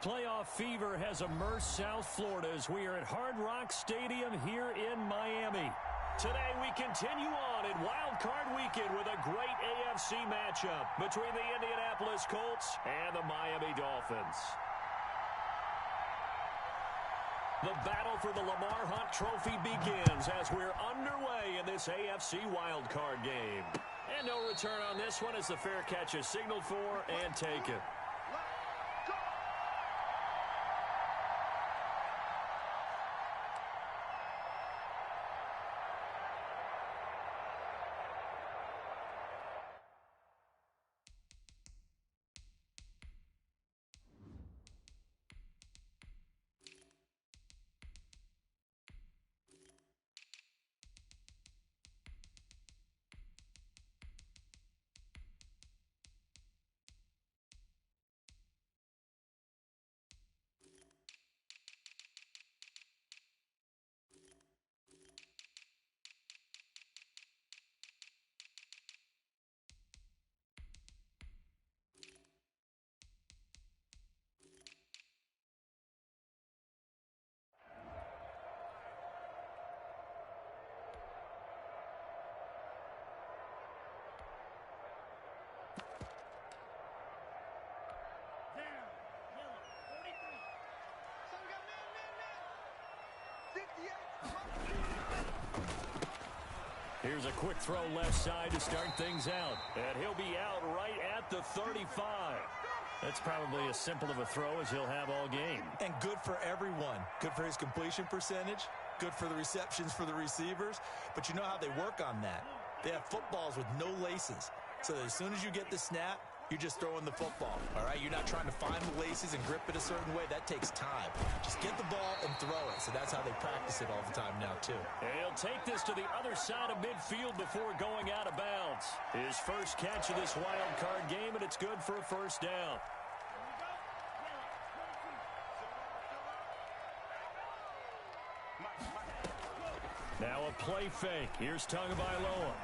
Playoff fever has immersed South Florida as we are at Hard Rock Stadium here in Miami. Today we continue on in Wild Card Weekend with a great AFC matchup between the Indianapolis Colts and the Miami Dolphins. The battle for the Lamar Hunt Trophy begins as we're underway in this AFC Wild Card game. And no return on this one as the fair catch is signaled for and taken. Here's a quick throw left side to start things out. And he'll be out right at the 35. That's probably as simple of a throw as he'll have all game. And good for everyone. Good for his completion percentage. Good for the receptions for the receivers. But you know how they work on that. They have footballs with no laces. So as soon as you get the snap, you're just throwing the football, all right? You're not trying to find the laces and grip it a certain way. That takes time. Just get the ball and throw it. So that's how they practice it all the time now, too. And he'll take this to the other side of midfield before going out of bounds. His first catch of this wild card game, and it's good for a first down. Now a play fake. Here's Tagovailoa.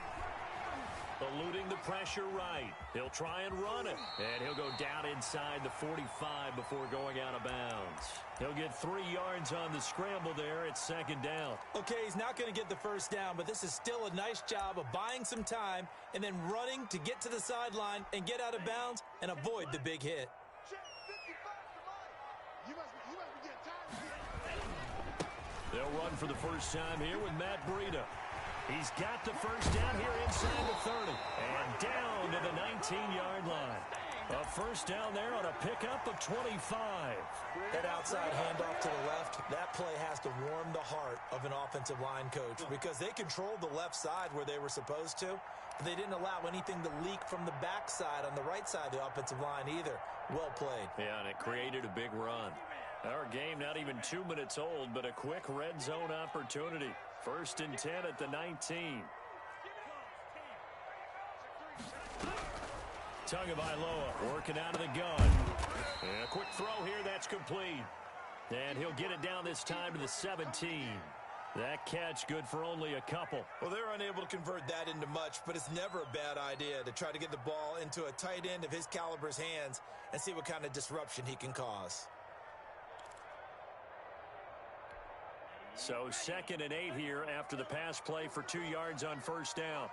Eluding the pressure right. He'll try and run it. And he'll go down inside the 45 before going out of bounds. He'll get 3 yards on the scramble there. It's second down. Okay, he's not going to get the first down, but this is still a nice job of buying some time and then running to get to the sideline and get out of bounds and avoid the big hit. They'll run for the first time here with Matt Breida. He's got the first down here inside the 30. And down to the 19-yard line. A first down there on a pickup of 25. That outside handoff to the left, that play has to warm the heart of an offensive line coach because they controlled the left side where they were supposed to, but they didn't allow anything to leak from the backside on the right side of the offensive line either. Well played. Yeah, and it created a big run. Our game not even 2 minutes old, but a quick red zone opportunity. First and 10 at the 19. Tagovailoa working out of the gun. And a quick throw here, that's complete. And he'll get it down this time to the 17. That catch good for only a couple. Well, they're unable to convert that into much, but it's never a bad idea to try to get the ball into a tight end of his caliber's hands and see what kind of disruption he can cause. So second and 8 here after the pass play for 2 yards on first down.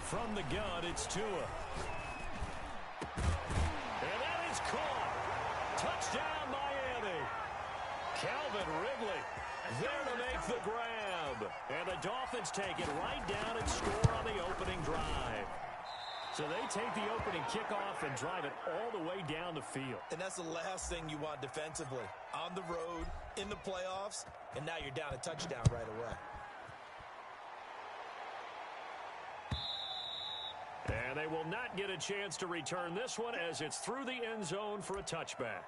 From the gun, it's Tua. And that is caught. Touchdown, Miami. Calvin Ridley there to make the grab. And the Dolphins take it right down and score on the opening drive. So they take the opening kickoff and drive it all the way down the field. And that's the last thing you want defensively. On the road, in the playoffs, and now you're down a touchdown right away. And they will not get a chance to return this one as it's through the end zone for a touchback.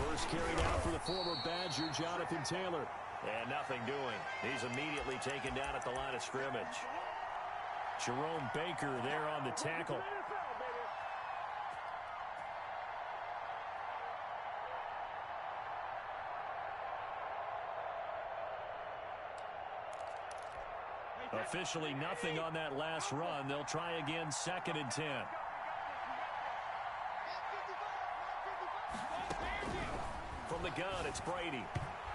First carry out for the former Badger, Jonathan Taylor. And nothing doing. He's immediately taken down at the line of scrimmage. Jerome Baker there on the tackle. Officially nothing on that last run. They'll try again, 2nd and 10. From the gun, it's Brady.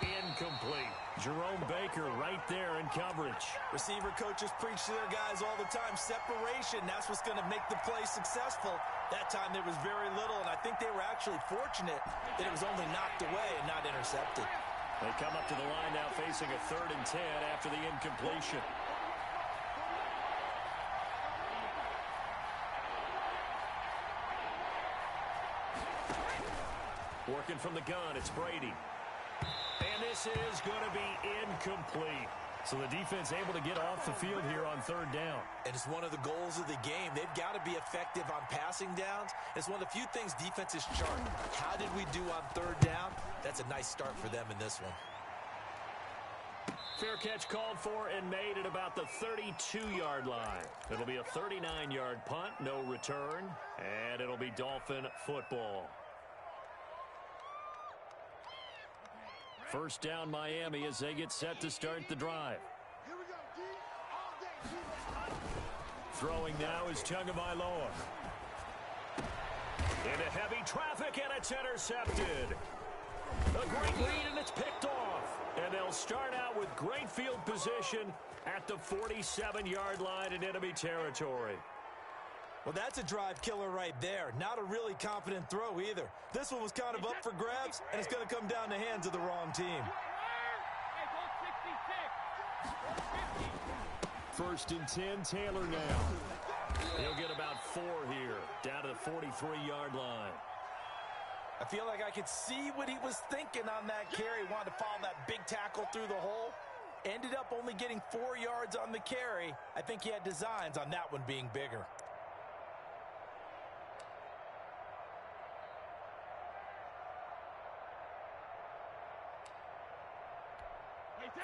Incomplete. Jerome Baker right there in coverage. Receiver coaches preach to their guys all the time. Separation, that's what's going to make the play successful. That time there was very little, and I think they were actually fortunate that it was only knocked away and not intercepted. They come up to the line now facing a 3rd and 10 after the incompletion. Working from the gun, it's Brady. And this is going to be incomplete. So the defense able to get off the field here on 3rd down. And it's one of the goals of the game. They've got to be effective on passing downs. It's one of the few things defenses chart. How did we do on 3rd down? That's a nice start for them in this one. Fair catch called for and made at about the 32-yard line. It'll be a 39-yard punt, no return, and it'll be Dolphin football. First down Miami as they get set to start the drive. Throwing now is Tagovailoa. Into heavy traffic, and it's intercepted. A great lead, and it's picked off. And they'll start out with great field position at the 47-yard line in enemy territory. Well, that's a drive killer right there. Not a really confident throw either. This one was kind of up for grabs, and it's going to come down the hands of the wrong team. 1st and 10, Taylor now. He'll get about 4 here, down to the 43-yard line. I feel like I could see what he was thinking on that carry. Wanted to follow that big tackle through the hole. Ended up only getting 4 yards on the carry. I think he had designs on that one being bigger.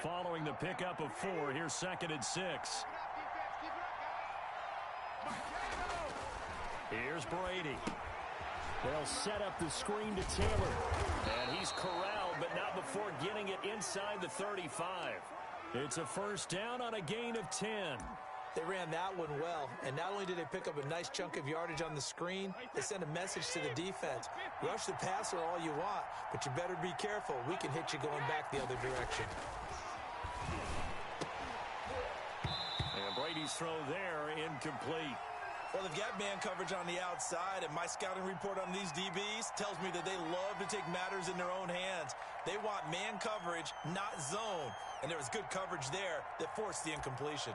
Following the pickup of 4, here's 2nd and 6. Here's Brady. They'll set up the screen to Taylor. And he's corralled, but not before getting it inside the 35. It's a first down on a gain of 10. They ran that one well, and not only did they pick up a nice chunk of yardage on the screen, they sent a message to the defense. Rush the passer all you want, but you better be careful. We can hit you going back the other direction. And Brady's throw there, incomplete. Well, they've got man coverage on the outside, and my scouting report on these DBs tells me that they love to take matters in their own hands. They want man coverage, not zone, and there was good coverage there that forced the incompletion.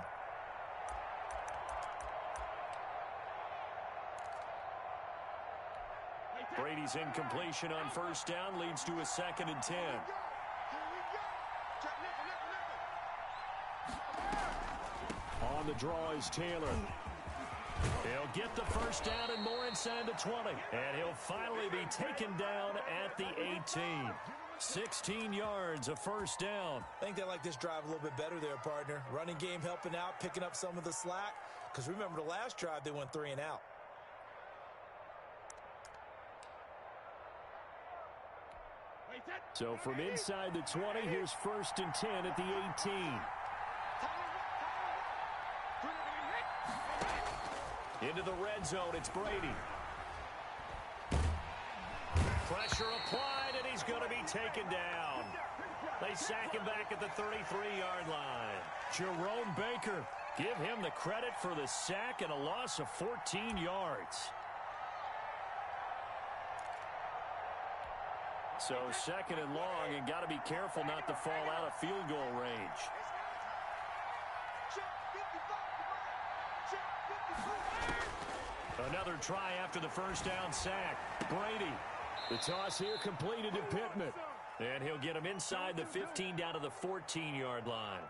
Brady's incompletion on first down leads to a 2nd and 10. On the draw is Taylor. He'll get the first down and more inside the 20. And he'll finally be taken down at the 18. 16 yards, a first down. I think they like this drive a little bit better there, partner. Running game helping out, picking up some of the slack. Because remember the last drive, they went 3 and out. So from inside the 20, here's 1st and 10 at the 18. Into the red zone, it's Brady. Pressure applied, and he's going to be taken down. They sack him back at the 33-yard line. Jerome Baker, give him the credit for the sack and a loss of 14 yards. So 2nd and long, and got to be careful not to fall out of field goal range. Another try after the first down sack. Brady. The toss here completed to Pittman. And he'll get him inside the 15 down to the 14-yard line.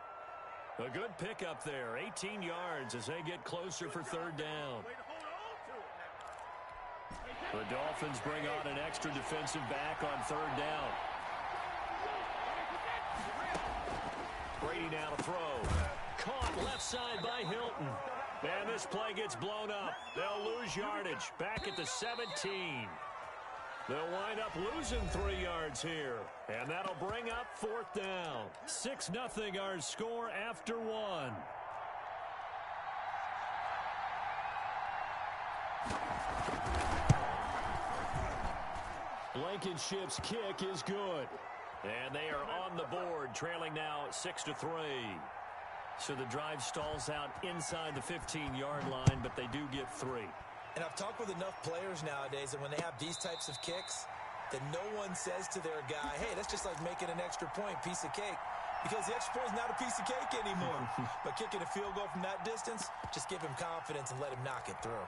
A good pickup there. 18 yards as they get closer for 3rd down. The Dolphins bring on an extra defensive back on third down. Brady now to throw. Caught left side by Hilton. And this play gets blown up. They'll lose yardage. Back at the 17. They'll wind up losing 3 yards here. And that'll bring up fourth down. 6-0 our score after 1. Blankenship's kick is good. And they are on the board, trailing now 6-3. So the drive stalls out inside the 15-yard line, but they do get 3. And I've talked with enough players nowadays that when they have these types of kicks, that no one says to their guy, hey, that's just like making an extra point, piece of cake. Because the extra point is not a piece of cake anymore. But kicking a field goal from that distance, just give him confidence and let him knock it through.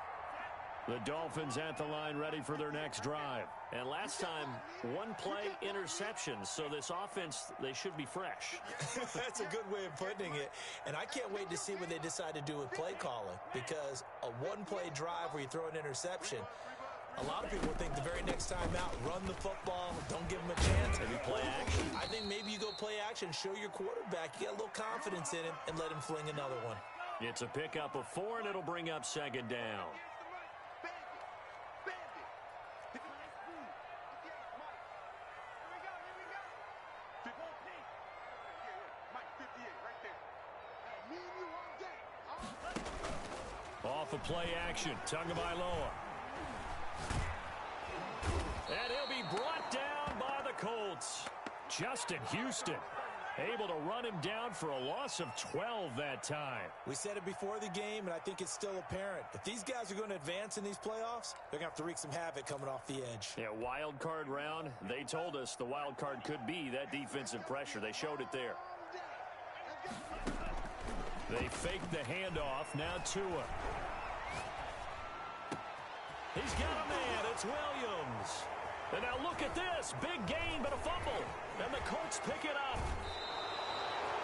The Dolphins at the line ready for their next drive. And last time, 1-play interception. So this offense, they should be fresh. That's a good way of putting it. And I can't wait to see what they decide to do with play calling. Because a 1-play drive where you throw an interception, a lot of people think the very next time out, run the football, don't give them a chance. Maybe play action. I think maybe you go play action, show your quarterback, you get a little confidence in him, and let him fling another one. It's a pickup of 4, and it'll bring up second down. Off of play action, Tagovailoa. And he'll be brought down by the Colts. Justin Houston able to run him down for a loss of 12 that time. We said it before the game, and I think it's still apparent. If these guys are going to advance in these playoffs, they're going to have to wreak some havoc coming off the edge. Yeah, wild card round. They told us the wild card could be that defensive pressure. They showed it there. They faked the handoff. Now Tua. He's got a man. It's Williams. And now look at this. Big gain, but a fumble. And the Colts pick it up.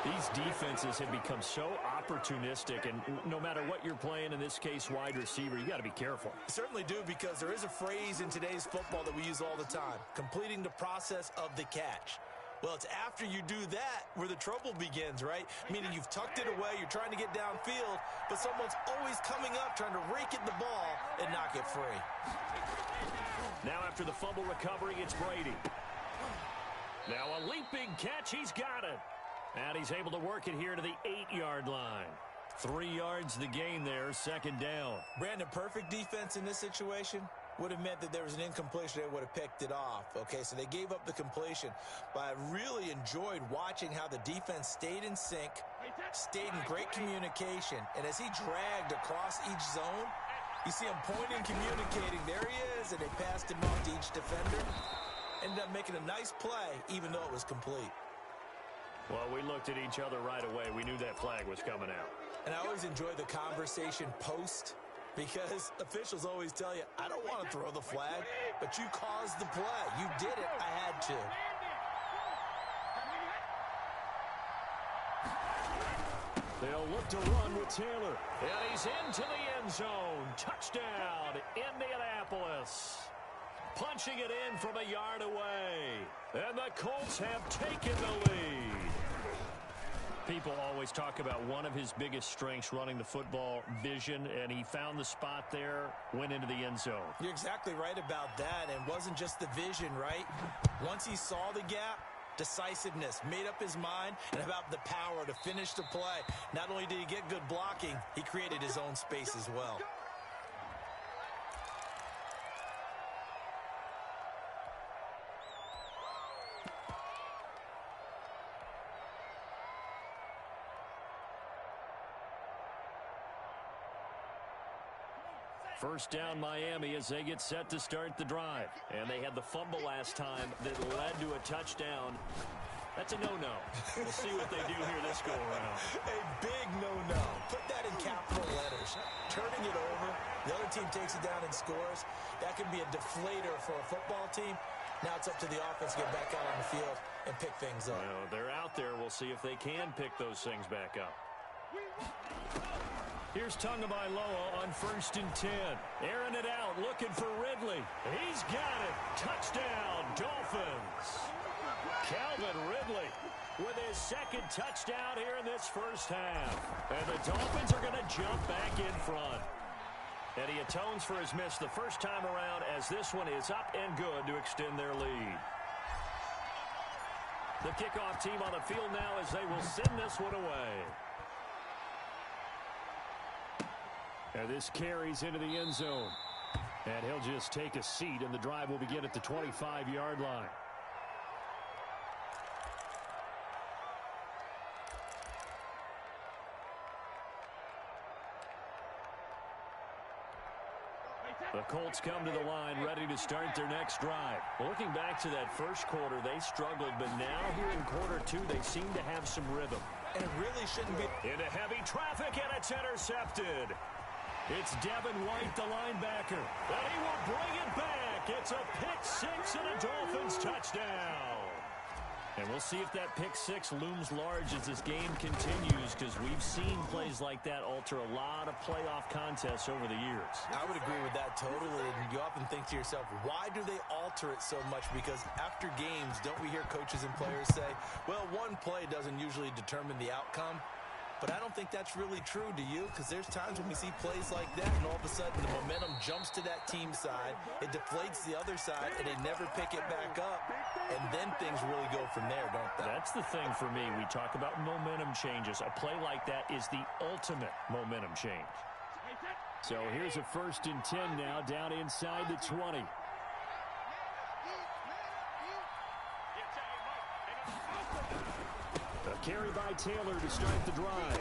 These defenses have become so opportunistic, and no matter what you're playing, in this case, wide receiver, you got to be careful. Certainly do, because there is a phrase in today's football that we use all the time, completing the process of the catch. Well, it's after you do that where the trouble begins, right? Meaning you've tucked it away, you're trying to get downfield, but someone's always coming up trying to rake at the ball and knock it free. Now after the fumble recovery, it's Brady. Now a leaping catch, he's got it. And he's able to work it here to the 8-yard line. 3 yards the gain there, second down. Brandon, perfect defense in this situation would have meant that there was an incompletion. They would have picked it off. Okay, so they gave up the completion. But I really enjoyed watching how the defense stayed in sync, stayed in great communication. And as he dragged across each zone, you see him pointing, communicating. There he is, and they passed him off to each defender. Ended up making a nice play, even though it was complete. Well, we looked at each other right away. We knew that flag was coming out. And I always enjoy the conversation post, because officials always tell you, I don't want to throw the flag, but you caused the play. You did it. I had to. They'll look to run with Taylor. And he's into the end zone. Touchdown, Indianapolis. Punching it in from a yard away. And the Colts have taken the lead. People always talk about one of his biggest strengths, running the football, vision, and he found the spot there, went into the end zone. You're exactly right about that, and wasn't just the vision, right? Once he saw the gap, decisiveness, made up his mind, and about the power to finish the play. Not only did he get good blocking, he created his own space as well. First down Miami as they get set to start the drive. And they had the fumble last time that led to a touchdown. That's a no-no. We'll see what they do here this go-around. A big no-no. Put that in capital letters. Turning it over, the other team takes it down and scores. That can be a deflator for a football team. Now it's up to the offense to get back out on the field and pick things up. Well, they're out there. We'll see if they can pick those things back up. Here's Tagovailoa on 1st and 10. Airing it out, looking for Ridley. He's got it. Touchdown, Dolphins. Calvin Ridley with his second touchdown here in this first half. And the Dolphins are going to jump back in front. And he atones for his miss the first time around as this one is up and good to extend their lead. The kickoff team on the field now as they will send this one away. And this carries into the end zone. And he'll just take a seat, and the drive will begin at the 25-yard line. The Colts come to the line, ready to start their next drive. Looking back to that first quarter, they struggled, but now here in quarter two, they seem to have some rhythm. And it really shouldn't be. Into heavy traffic, and it's intercepted. It's Devin White, the linebacker, and he will bring it back. It's a pick six and a Dolphins touchdown. And we'll see if that pick six looms large as this game continues, because we've seen plays like that alter a lot of playoff contests over the years. I would agree with that totally. And you often think to yourself, why do they alter it so much? Because after games, don't we hear coaches and players say, well, one play doesn't usually determine the outcome. But I don't think that's really true, do you? Because there's times when we see plays like that, and all of a sudden the momentum jumps to that team side, it deflates the other side, and they never pick it back up. And then things really go from there, don't they? That's the thing for me. We talk about momentum changes. A play like that is the ultimate momentum change. So here's a 1st and 10 now, down inside the 20. A carry by Taylor to start the drive.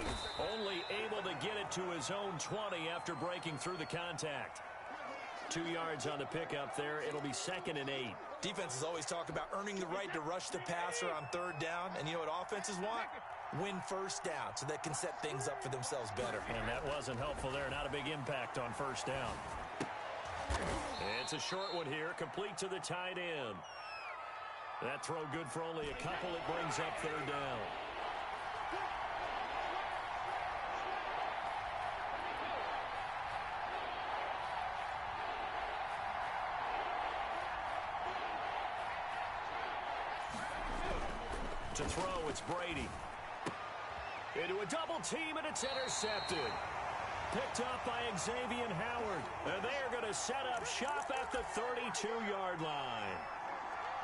Only able to get it to his own 20 after breaking through the contact. 2 yards on the pickup there. It'll be 2nd and 8. Defenses always talk about earning the right to rush the passer on 3rd down. And you know what offenses want? Win 1st down so they can set things up for themselves better. And that wasn't helpful there. Not a big impact on 1st down. It's a short one here, complete to the tight end. That throw good for only a couple. It brings up 3rd down. To throw, it's Brady. Into a double team, and it's intercepted. Picked up by Xavier Howard. And they are going to set up shop at the 32-yard line.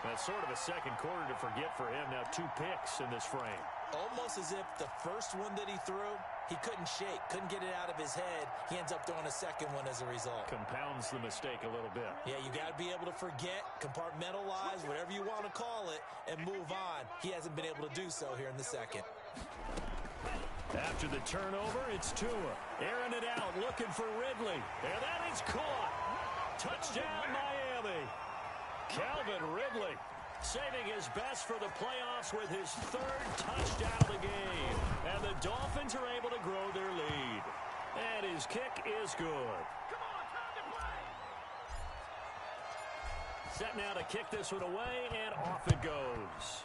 That's sort of a second quarter to forget for him. Now 2 picks in this frame. Almost as if the first one that he threw, he couldn't shake, couldn't get it out of his head. He ends up throwing a second one as a result. Compounds the mistake a little bit. Yeah, you got to be able to forget, compartmentalize, whatever you want to call it, and move on. He hasn't been able to do so here in the second. After the turnover, it's Tua. Airing it out, looking for Ridley. And that is caught. Touchdown, Miami. Calvin Ridley saving his best for the playoffs with his 3rd touchdown of the game. And the Dolphins are able to grow their lead. And his kick is good. Come on, time to play. Set now to kick this one away, and off it goes.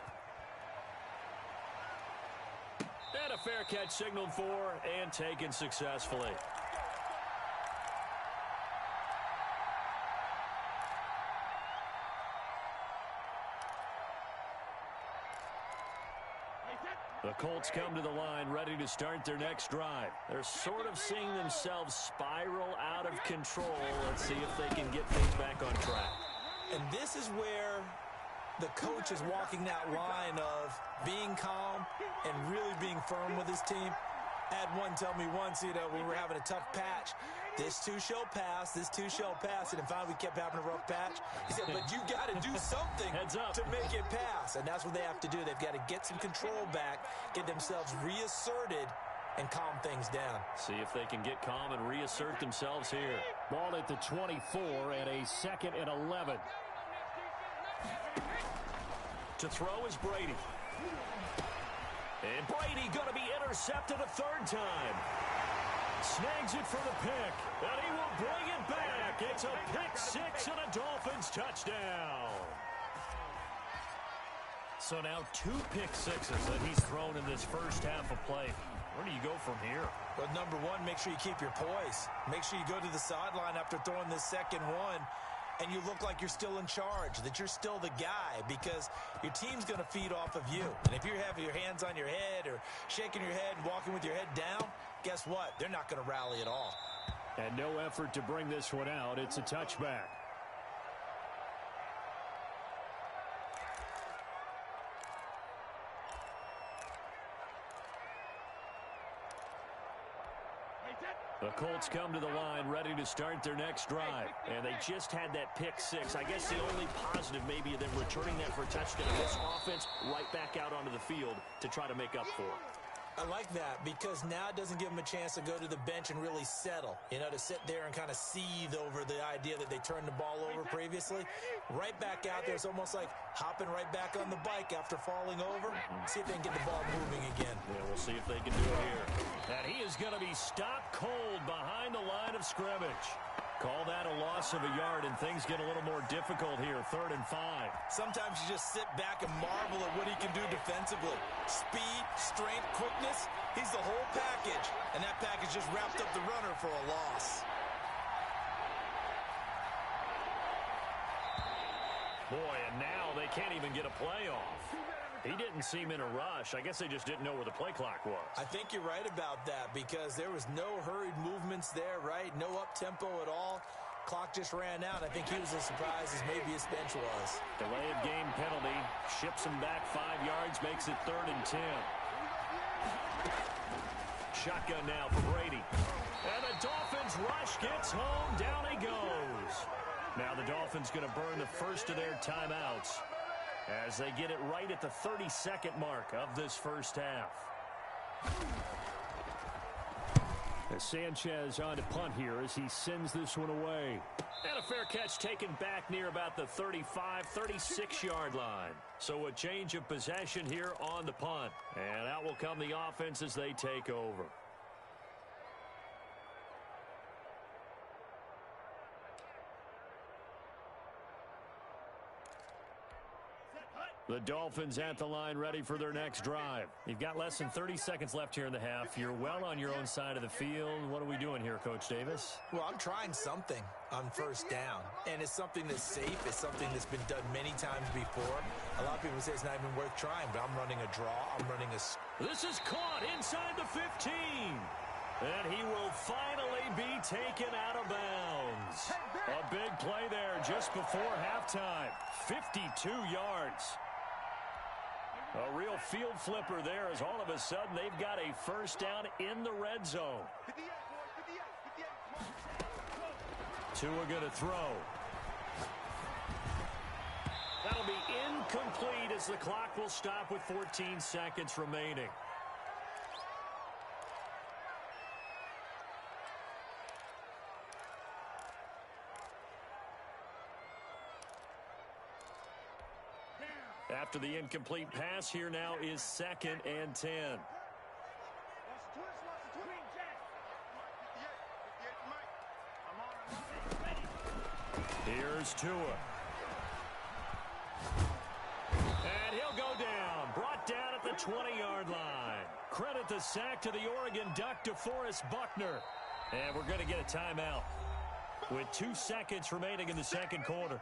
And a fair catch signaled for and taken successfully. The Colts come to the line ready to start their next drive. They're sort of seeing themselves spiral out of control. Let's see if they can get things back on track. And this is where the coach is walking that line of being calm and really being firm with his team. I had one tell me once, we were having a tough patch. This too shall pass, this too shall pass. And then finally we kept having a rough patch. He said, but you got to do something to make it pass. And that's what they have to do. They've got to get some control back, get themselves reasserted, and calm things down. See if they can get calm and reassert themselves here. Ball at the 24 and a 2nd and 11. To throw is Brady. And Brady going to be intercepted a 3rd time. Snags it for the pick. And he will bring it back. It's a pick 6 and a Dolphins touchdown. So now 2 pick sixes that he's thrown in this first half of play. Where do you go from here? Well, number one, make sure you keep your poise. Make sure you go to the sideline after throwing this second one, and you look like you're still in charge, that you're still the guy, because your team's going to feed off of you. And if you're having your hands on your head or shaking your head and walking with your head down, guess what? They're not going to rally at all. And no effort to bring this one out. It's a touchback. The Colts come to the line ready to start their next drive. And they just had that pick six. I guess the only positive maybe of them returning that for a touchdown. This offense right back out onto the field to try to make up for it. I like that because now it doesn't give them a chance to go to the bench and really settle, to sit there and kind of seethe over the idea that they turned the ball over previously. Right back out there, it's almost like hopping right back on the bike after falling over. See if they can get the ball moving again. Yeah, we'll see if they can do it here. And he is going to be stopped cold behind the line of scrimmage. Call that a loss of a yard, and things get a little more difficult here, 3rd and 5. Sometimes you just sit back and marvel at what he can do defensively. Speed, strength, quickness, he's the whole package. And that package just wrapped up the runner for a loss. Boy, and now they can't even get a play off. He didn't seem in a rush. I guess they just didn't know where the play clock was. I think you're right about that because there was no hurried movements there, right? No up-tempo at all. Clock just ran out. I think he was as surprised as maybe his bench was. Delay of game penalty. Ships him back 5 yards. Makes it 3rd and 10. Shotgun now for Brady. And the Dolphins rush gets home. Down he goes. Now the Dolphins going to burn the first of their timeouts as they get it right at the 32nd mark of this first half. As Sanchez on to punt here as he sends this one away. And a fair catch taken back near about the 35, 36-yard line. So a change of possession here on the punt. And out will come the offense as they take over. The Dolphins at the line ready for their next drive. You've got less than 30 seconds left here in the half. You're well on your own side of the field. What are we doing here, Coach Davis? Well, I'm trying something on first down. And it's something that's safe. It's something that's been done many times before. A lot of people say it's not even worth trying, but I'm running a draw. I'm running a... This is caught inside the 15. And he will finally be taken out of bounds. A big play there just before halftime. 52 yards. A real field flipper there as all of a sudden they've got a first down in the red zone. Tua going to throw. That'll be incomplete as the clock will stop with 14 seconds remaining. After the incomplete pass, here now is 2nd and 10. Here's Tua. And he'll go down. Brought down at the 20-yard line. Credit the sack to the Oregon Duck, DeForest Buckner. And we're going to get a timeout with 2 seconds remaining in the second quarter.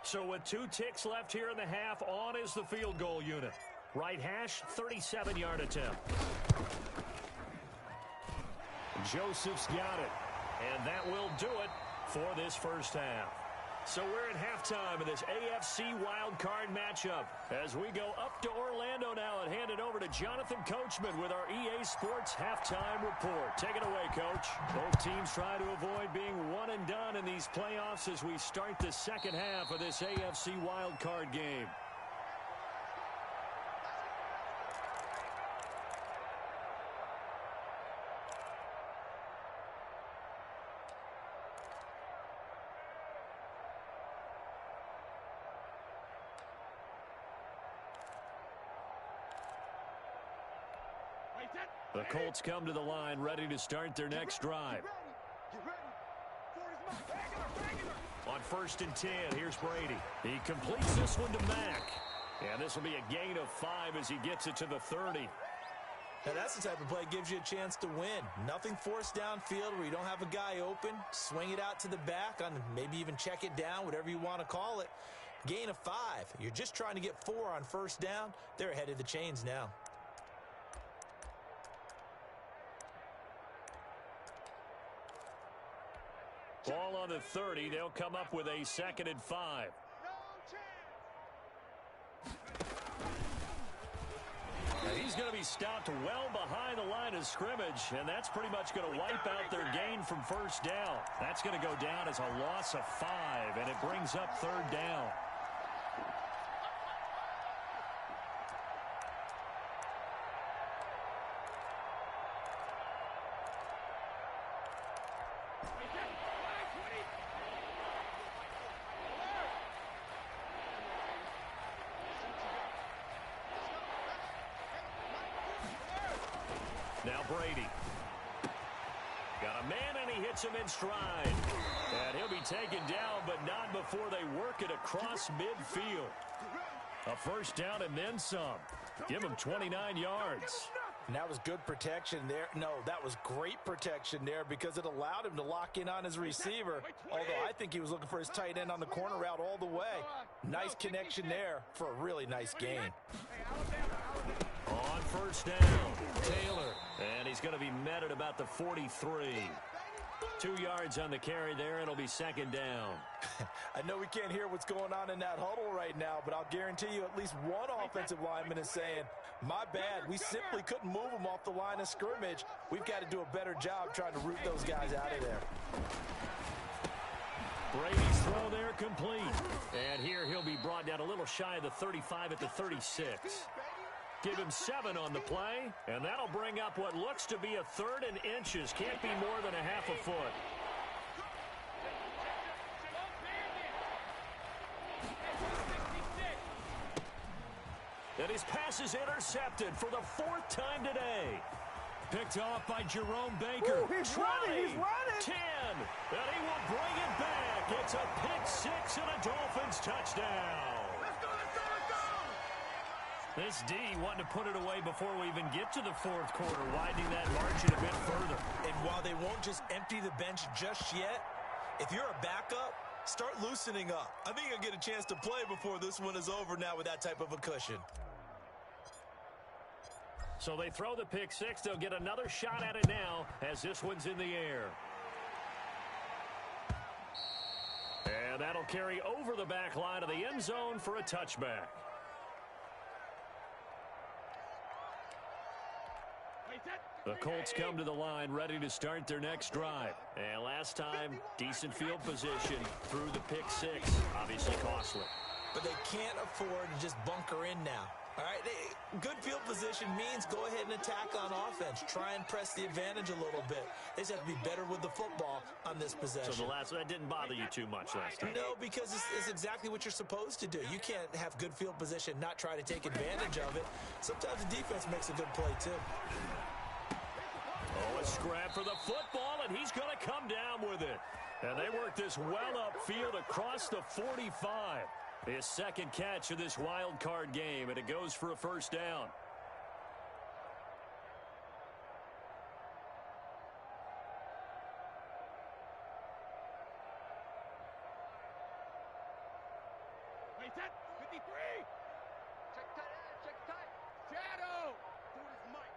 So with 2 ticks left here in the half, on is the field goal unit. Right hash, 37-yard attempt. Joseph's got it. And that will do it for this first half. So we're at halftime of this AFC wildcard matchup as we go up to Orlando now and hand it over to Jonathan Coachman with our EA Sports halftime report. Take it away, Coach. Both teams try to avoid being one and done in these playoffs as we start the second half of this AFC wildcard game. The Colts come to the line ready to start their next drive. On 1st and 10, here's Brady. He completes this one to Mack. And this will be a gain of 5 as he gets it to the 30. Now, that's the type of play that gives you a chance to win. Nothing forced downfield where you don't have a guy open. Swing it out to the back, on maybe even check it down, whatever you want to call it. Gain of 5. You're just trying to get 4 on first down. They're ahead of the chains now. Ball on the 30. They'll come up with a 2nd and 5. He's going to be stopped well behind the line of scrimmage, and that's pretty much going to wipe out their gain from first down. That's going to go down as a loss of 5, and it brings up 3rd down. Now Brady. Got a man, and he hits him in stride. And he'll be taken down, but not before they work it across midfield. A first down and then some. Give him 29 yards. And that was good protection there. No, that was great protection there because it allowed him to lock in on his receiver. Although I think he was looking for his tight end on the corner route all the way. Nice connection there for a really nice gain. On first down, Taylor. And he's going to be met at about the 43. 2 yards on the carry there. It'll be 2nd down. I know we can't hear what's going on in that huddle right now, but I'll guarantee you at least one offensive lineman is saying, my bad, we simply couldn't move them off the line of scrimmage. We've got to do a better job trying to root those guys out of there. Brady's throw there complete. And here he'll be brought down a little shy of the 35 at the 36. Give him 7 on the play, and that'll bring up what looks to be a 3rd and inches. Can't be more than a half a foot. And his pass is intercepted for the 4th time today. Picked off by Jerome Baker. Ooh, he's running. 10. And he will bring it back. It's a pick 6 and a Dolphins touchdown. This D wanting to put it away before we even get to the 4th quarter, widening that margin a bit further. And while they won't just empty the bench just yet, if you're a backup, start loosening up. I think you'll get a chance to play before this one is over now with that type of a cushion. So they throw the pick 6. They'll get another shot at it now as this one's in the air. And that'll carry over the back line of the end zone for a touchback. The Colts come to the line ready to start their next drive. And last time, decent field position through the pick 6. Obviously costly. But they can't afford to just bunker in now. All right, good field position means go ahead and attack on offense. Try and press the advantage a little bit. They just have to be better with the football on this possession. So that didn't bother you too much last time? No, because it's exactly what you're supposed to do. You can't have good field position, not try to take advantage of it. Sometimes the defense makes a good play, too. Oh, a scrap for the football, and he's going to come down with it. And they work this well upfield across the 45. His 2nd catch of this wild card game, and it goes for a first down. Wait, that 53. Check tight end, check tight. Shadow. Ford is Mike.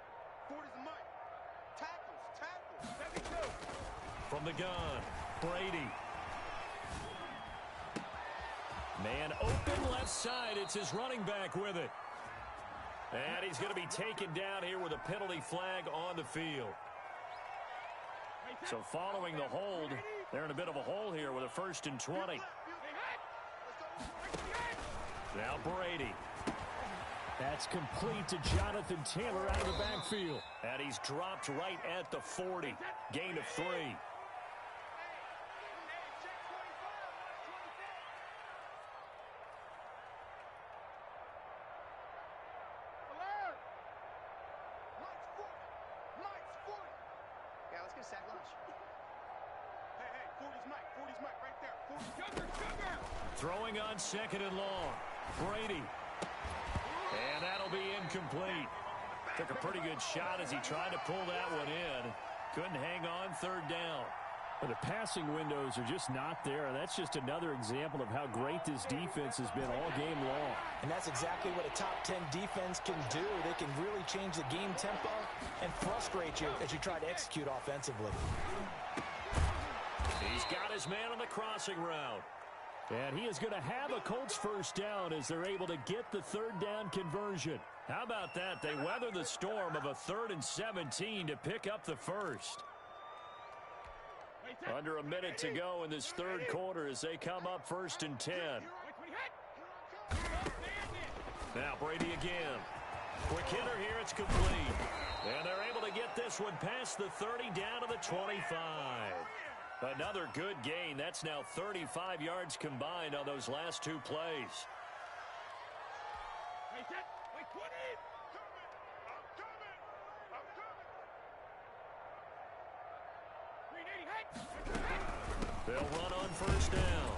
Ford is Mike. Tackles. 72. From the gun, Brady. Man open left side. It's his running back with it. And he's going to be taken down here with a penalty flag on the field. So following the hold, they're in a bit of a hole here with a 1st and 20. Now Brady. That's complete to Jonathan Taylor out of the backfield. And he's dropped right at the 40. Gain of 3. Throwing on 2nd and long. Brady. And that'll be incomplete. Took a pretty good shot as he tried to pull that one in. Couldn't hang on third down. Well, the passing windows are just not there. That's just another example of how great this defense has been all game long. And that's exactly what a top 10 defense can do. They can really change the game tempo and frustrate you as you try to execute offensively. He's got his man on the crossing route. And he is going to have a Colts first down as they're able to get the third down conversion. How about that? They weather the storm of a 3rd and 17 to pick up the first. Under a minute to go in this third quarter as they come up 1st and 10. Now Brady again. Quick hitter here, it's complete. And they're able to get this one past the 30 down to the 25. Another good gain. That's now 35 yards combined on those last 2 plays. They'll run on first down.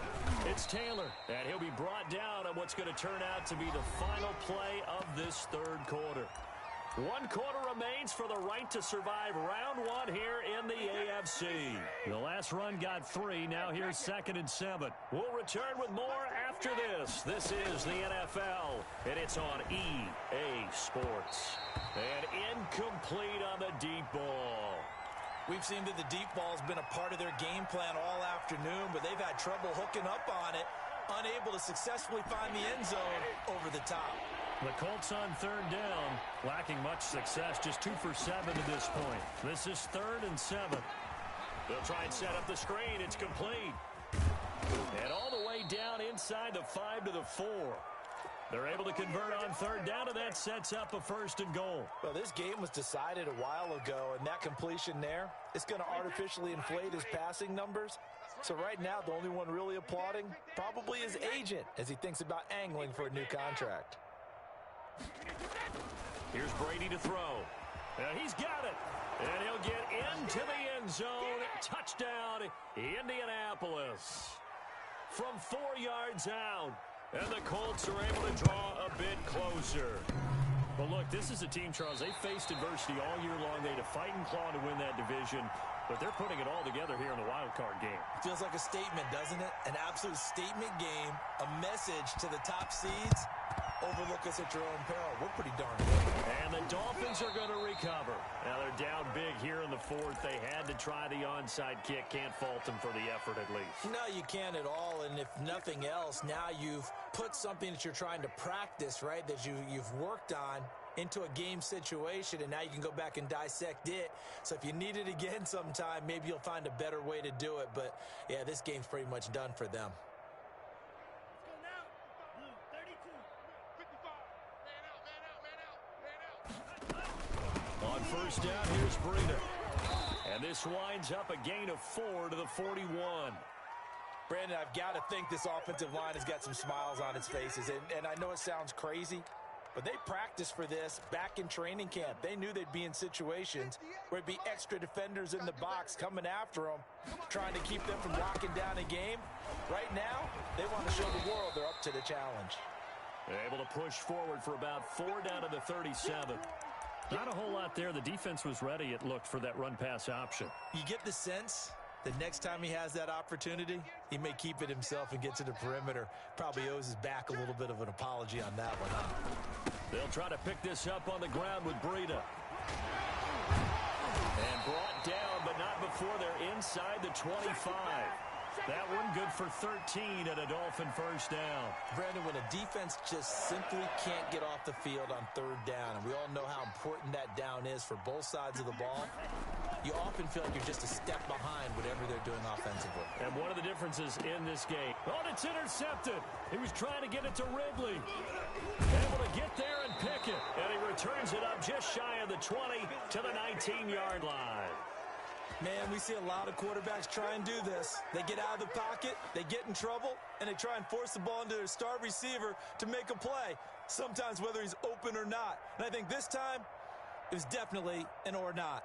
It's Taylor, and he'll be brought down on what's going to turn out to be the final play of this third quarter. 1 quarter remains for the right to survive round 1 here in the AFC. The last run got 3. Now here's 2nd and 7. We'll return with more after this. This is the NFL, and it's on EA Sports. And incomplete on the deep ball. We've seen that the deep ball has been a part of their game plan all afternoon, but they've had trouble hooking up on it, unable to successfully find the end zone over the top. The Colts on third down, lacking much success, just 2 for 7 to this point. This is 3rd and 7. They'll try and set up the screen. It's complete. And all the way down inside the 5 to the 4. They're able to convert on third down, and that sets up a 1st and goal. Well, this game was decided a while ago, and that completion there, it's going to artificially inflate his passing numbers. So right now, the only one really applauding probably his agent as he thinks about angling for a new contract. Here's Brady to throw. And he's got it. And he'll get into the end zone. Touchdown, Indianapolis. From 4 yards out. And the Colts are able to draw a bit closer. But look, this is a team, Charles, they faced adversity all year long. They had to fight and claw to win that division. But they're putting it all together here in the wild card game. Feels like a statement, doesn't it? An absolute statement game. A message to the top seeds. Overlook us at your own peril. We're pretty darn good. And the Dolphins are going to recover. Now they're down big here in the 4th. They had to try the onside kick. Can't fault them for the effort at least. No, you can't at all. And if nothing else, now you've put something that you're trying to practice, right, that you've worked on into a game situation, and now you can go back and dissect it. So if you need it again sometime, maybe you'll find a better way to do it. But, yeah, this game's pretty much done for them. On first down, here's Breida. And this winds up a gain of 4 to the 41. Brandon, I've got to think this offensive line has got some smiles on its faces. And I know it sounds crazy, but they practiced for this back in training camp. They knew they'd be in situations where it'd be extra defenders in the box coming after them, trying to keep them from locking down a game. Right now, they want to show the world they're up to the challenge. They're able to push forward for about 4 down to the 37. Not a whole lot there. The defense was ready, it looked, for that run-pass option. You get the sense that next time he has that opportunity, he may keep it himself and get to the perimeter. Probably owes his back a little bit of an apology on that one, huh? They'll try to pick this up on the ground with Breida. And brought down, but not before they're inside the 25. That one good for 13 and a Dolphin first down. Brandon, when a defense just simply can't get off the field on third down, and we all know how important that down is for both sides of the ball, you often feel like you're just a step behind whatever they're doing offensively. And one of the differences in this game, oh, it's intercepted. He was trying to get it to Ridley. Able to get there and pick it. And he returns it up just shy of the 20 to the 19-yard line. Man, we see a lot of quarterbacks try and do this. They get out of the pocket, they get in trouble, and they try and force the ball into their star receiver to make a play, sometimes whether he's open or not. And I think this time, it was definitely an or not.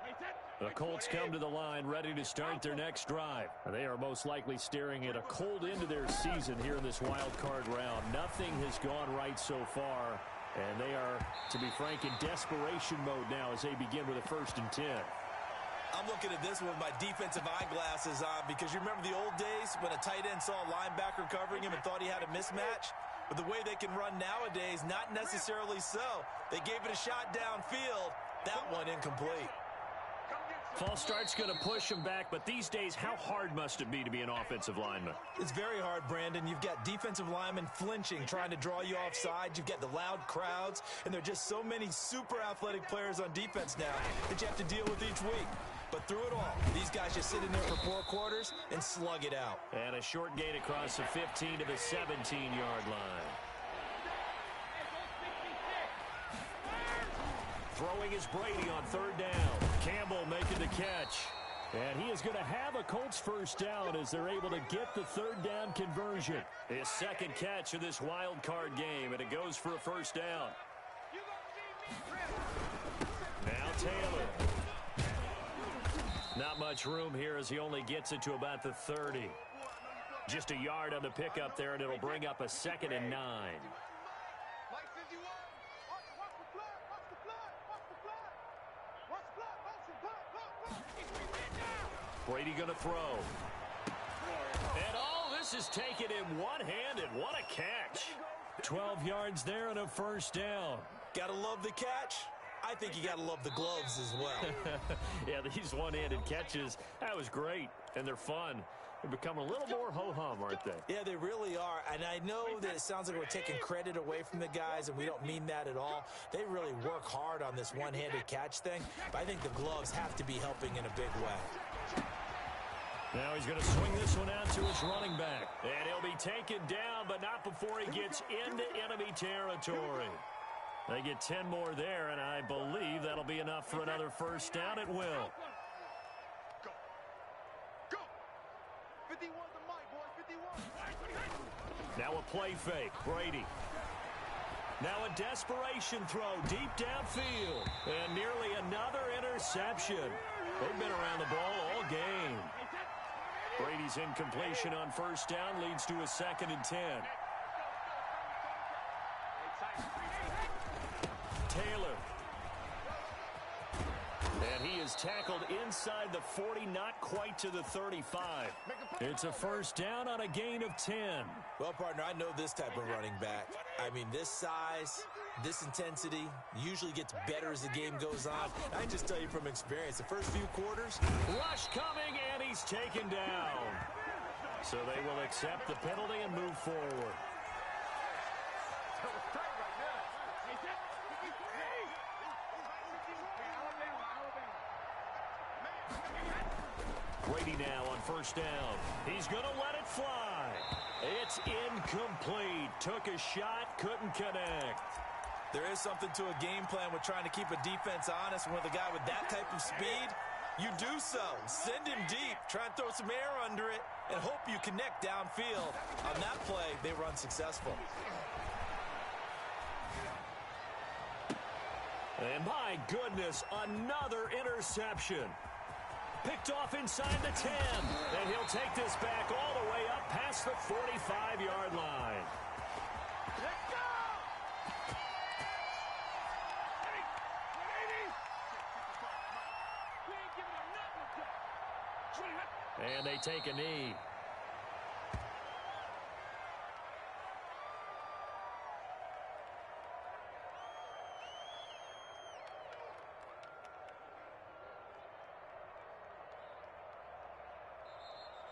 Wait, set. The Colts come to the line ready to start their next drive. They are most likely staring at a cold end to their season here in this wild card round. Nothing has gone right so far, and they are, to be frank, in desperation mode now as they begin with a 1st and 10. I'm looking at this with my defensive eyeglasses on because you remember the old days when a tight end saw a linebacker covering him and thought he had a mismatch? But the way they can run nowadays, not necessarily so. They gave it a shot downfield. That one incomplete. False start's going to push him back, but these days, how hard must it be to be an offensive lineman? It's very hard, Brandon. You've got defensive linemen flinching, trying to draw you off sides. You've got the loud crowds, and there are just so many super athletic players on defense now that you have to deal with each week. But through it all, these guys just sit in there for 4 quarters and slug it out. And a short gain across the 15 to the 17-yard line. Throwing is Brady on 3rd down. Campbell making the catch. And he is going to have a Colts 1st down as they're able to get the 3rd down conversion. His 2nd catch of this wild card game, and it goes for a 1st down. Now Taylor. Not much room here as he only gets it to about the 30. Just a yard on the pickup there, and it'll bring up a 2nd and 9. Brady going to throw. And this is taken in one-handed. What a catch. 12 yards there and a 1st down. Gotta love the catch. I think you gotta love the gloves as well. Yeah, these one-handed catches, that was great, and they're fun. They've become a little more ho-hum, aren't they? Yeah, they really are. And I know that it sounds like we're taking credit away from the guys, and we don't mean that at all. They really work hard on this one-handed catch thing, but I think the gloves have to be helping in a big way. Now he's going to swing this one out to his running back. And he'll be taken down, but not before he gets into enemy territory. They get 10 more there, and I believe that'll be enough for another 1st down at will. Now a play fake. Brady. Now a desperation throw deep downfield. And nearly another interception. They've been around the ball all game. Brady's incompletion on 1st down leads to a 2nd and 10. Taylor. And he is tackled inside the 40, not quite to the 35. It's a 1st down on a gain of 10. Well, partner, I know this type of running back. I mean, this size, this intensity usually gets better as the game goes on. I just tell you from experience, the first few quarters. Rush coming, and he's taken down. So they will accept the penalty and move forward. Brady now on 1st down. He's going to let it fly. It's incomplete. Took a shot, couldn't connect. There is something to a game plan with trying to keep a defense honest. And with a guy with that type of speed, you do so. Send him deep. Try and throw some air under it and hope you connect downfield. On that play, they were unsuccessful. And my goodness, another interception. Picked off inside the 10. And he'll take this back all the way up past the 45-yard line. Let's go! And they take a knee.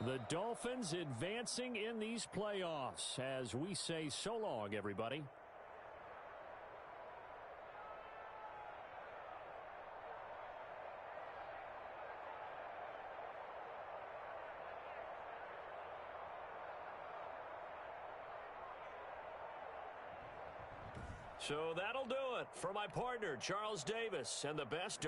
The Dolphins advancing in these playoffs as we say so long, everybody. So that'll do it for my partner, Charles Davis, and the best.